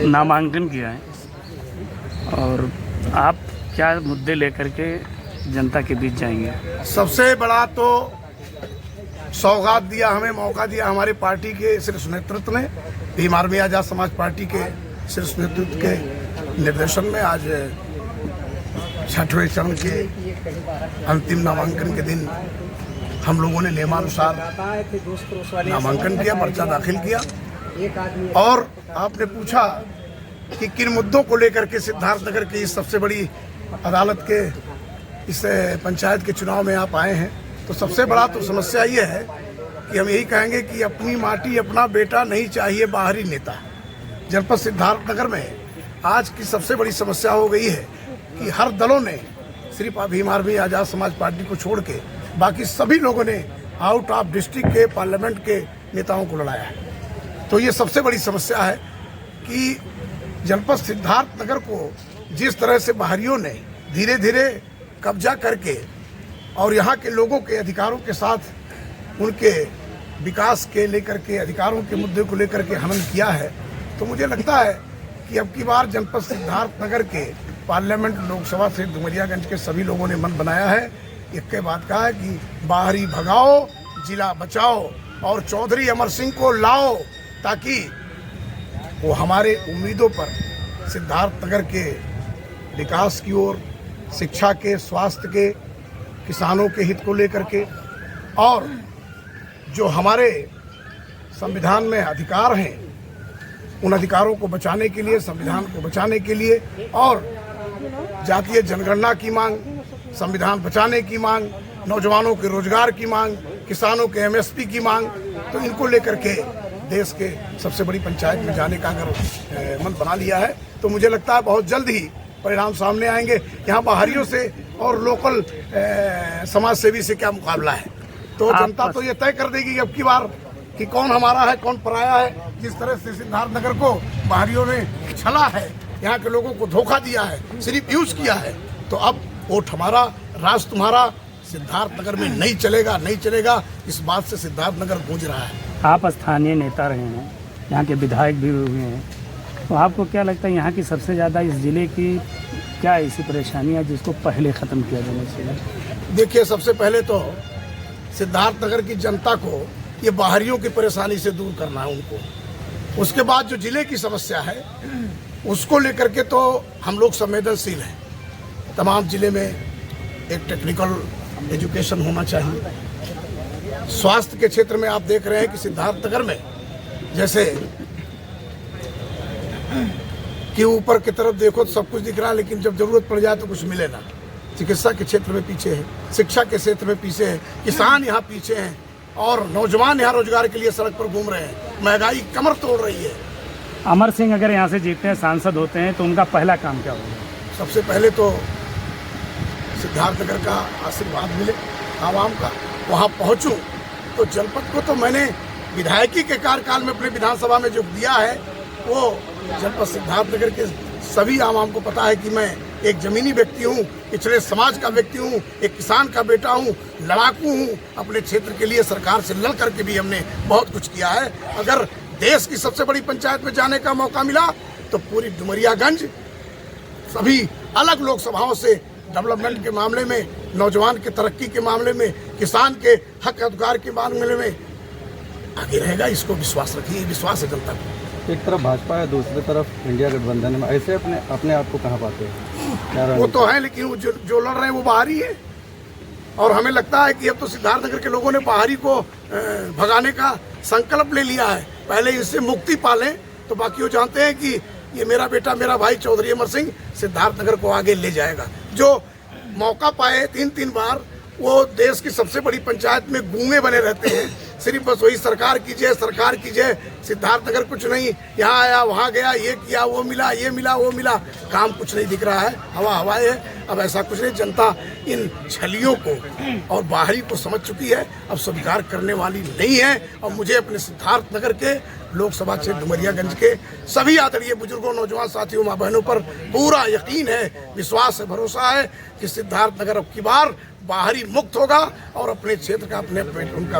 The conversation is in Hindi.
नामांकन किया है और आप क्या मुद्दे लेकर के जनता के बीच जाएंगे? सबसे बड़ा तो सौगात दिया, हमें मौका दिया हमारी पार्टी के शीर्ष नेतृत्व ने, भीम आर्मी आजाद समाज पार्टी के शीर्ष नेतृत्व के निर्देशन में आज 6वें चरण के अंतिम नामांकन के दिन हम लोगों ने नियमानुसार नामांकन किया, पर्चा दाखिल किया। और आपने पूछा कि किन मुद्दों को लेकर के सिद्धार्थनगर की इस सबसे बड़ी अदालत के इस पंचायत के चुनाव में आप आए हैं, तो सबसे बड़ा तो समस्या ये है कि हम यही कहेंगे कि अपनी माटी अपना बेटा नहीं चाहिए बाहरी नेता। जनपद सिद्धार्थनगर में आज की सबसे बड़ी समस्या हो गई है कि हर दलों ने सिर्फ भीम आर्मी आजाद समाज पार्टी को छोड़ के बाकी सभी लोगों ने आउट ऑफ डिस्ट्रिक्ट के पार्लियामेंट के नेताओं को लड़ाया है। तो ये सबसे बड़ी समस्या है कि जनपद सिद्धार्थनगर को जिस तरह से बाहरियों ने धीरे धीरे कब्जा करके और यहाँ के लोगों के अधिकारों के साथ उनके विकास के लेकर के अधिकारों के मुद्दे को लेकर के हनन किया है, तो मुझे लगता है कि अब की बार जनपद सिद्धार्थनगर के पार्लियामेंट लोकसभा से डुमरियागंज के सभी लोगों ने मन बनाया है। एक के बाद कहा है कि बाहरी भगाओ, जिला बचाओ और चौधरी अमर सिंह को लाओ, ताकि वो हमारे उम्मीदों पर सिद्धार्थनगर के विकास की ओर, शिक्षा के, स्वास्थ्य के, किसानों के हित को लेकर के और जो हमारे संविधान में अधिकार हैं उन अधिकारों को बचाने के लिए, संविधान को बचाने के लिए और जातीय जनगणना की मांग, संविधान बचाने की मांग, नौजवानों के रोजगार की मांग, किसानों के एमएसपी की मांग, तो इनको लेकर के देश के सबसे बड़ी पंचायत में जाने का अगर मन बना लिया है तो मुझे लगता है बहुत जल्द ही परिणाम सामने आएंगे। यहाँ बाहरियों से और लोकल समाज सेवी से क्या मुकाबला है, तो जनता तो ये तय कर देगी अब की बार कि कौन हमारा है कौन पराया है। जिस तरह से सिद्धार्थनगर को बाहरियों ने छला है, यहाँ के लोगों को धोखा दिया है, सिर्फ यूज किया है, तो अब वोट हमारा, राज तुम्हारा, सिद्धार्थनगर में नहीं चलेगा, नहीं चलेगा, इस बात से सिद्धार्थनगर गूंज रहा है। आप स्थानीय नेता रहे हैं, यहाँ के विधायक भी हुए हैं, तो आपको क्या लगता है यहाँ की सबसे ज़्यादा इस जिले की क्या ऐसी परेशानियाँ जिसको पहले ख़त्म किया जाना चाहिए? देखिए, सबसे पहले तो सिद्धार्थनगर की जनता को ये बाहरियों की परेशानी से दूर करना है उनको। उसके बाद जो जिले की समस्या है उसको लेकर के तो हम लोग संवेदनशील हैं। तमाम जिले में एक टेक्निकल एजुकेशन होना चाहिए। स्वास्थ्य के क्षेत्र में आप देख रहे हैं कि सिद्धार्थनगर में जैसे कि ऊपर की तरफ देखो तो सब कुछ दिख रहा है, लेकिन जब जरूरत पड़ जाए तो कुछ मिले ना। चिकित्सा के क्षेत्र में पीछे है, शिक्षा के क्षेत्र में पीछे है, किसान यहाँ पीछे हैं और नौजवान यहाँ रोजगार के लिए सड़क पर घूम रहे हैं। महंगाई कमर तोड़ रही है। अमर सिंह अगर यहाँ से जीतते हैं, सांसद होते हैं, तो उनका पहला काम क्या होगा? सबसे पहले तो सिद्धार्थनगर का आशीर्वाद मिले आवाम का, वहाँ पहुँचूँ तो जनपद को तो मैंने विधायकी के कार्यकाल में अपने विधानसभा में जो दिया है वो जनपद सिद्धार्थनगर के सभी आवाम को पता है कि मैं एक जमीनी व्यक्ति हूँ, पिछड़े समाज का व्यक्ति हूँ, एक किसान का बेटा हूँ, लड़ाकू हूँ। अपने क्षेत्र के लिए सरकार से लड़ करके भी हमने बहुत कुछ किया है। अगर देश की सबसे बड़ी पंचायत में जाने का मौका मिला तो पूरी डुमरियागंज सभी अलग लोकसभाओं से डेवलपमेंट के मामले में, नौजवान के तरक्की के मामले में, किसान के हक अधिकार के मामले में आगे रहेगा। इसको विश्वास रखिए, विश्वास है जनता को। एक तरफ भाजपा है, दूसरी तरफ इंडिया गठबंधन है, ऐसे अपने आप को कहाँ पाते हैं? वो तो है, लेकिन वो जो लड़ रहे हैं वो बाहरी है और हमें लगता है कि अब तो सिद्धार्थनगर के लोगों ने बाहरी को भगाने का संकल्प ले लिया है। पहले इससे मुक्ति पालें तो बाकी वो जानते हैं कि ये मेरा बेटा, मेरा भाई चौधरी अमर सिंह सिद्धार्थनगर को आगे ले जाएगा। जो मौका पाए 3-3 बार वो देश की सबसे बड़ी पंचायत में गूंगे बने रहते हैं, सिर्फ बस वही सरकार कीजिए, सरकार कीजिए। सिद्धार्थनगर कुछ नहीं, यहाँ आया वहाँ गया, ये किया वो मिला, ये मिला वो मिला, काम कुछ नहीं दिख रहा है, हवा हवाई है। अब ऐसा कुछ नहीं, जनता इन छलियों को और बाहरी को समझ चुकी है, अब स्वीकार करने वाली नहीं है। और मुझे अपने सिद्धार्थनगर के लोकसभा क्षेत्र डुमरियागंज के सभी आदरणीय बुजुर्गों, नौजवान साथियों, माँ बहनों पर पूरा यकीन है, विश्वास है, भरोसा है कि सिद्धार्थनगर अब की बार बाहरी मुक्त होगा और अपने क्षेत्र का अपने उनका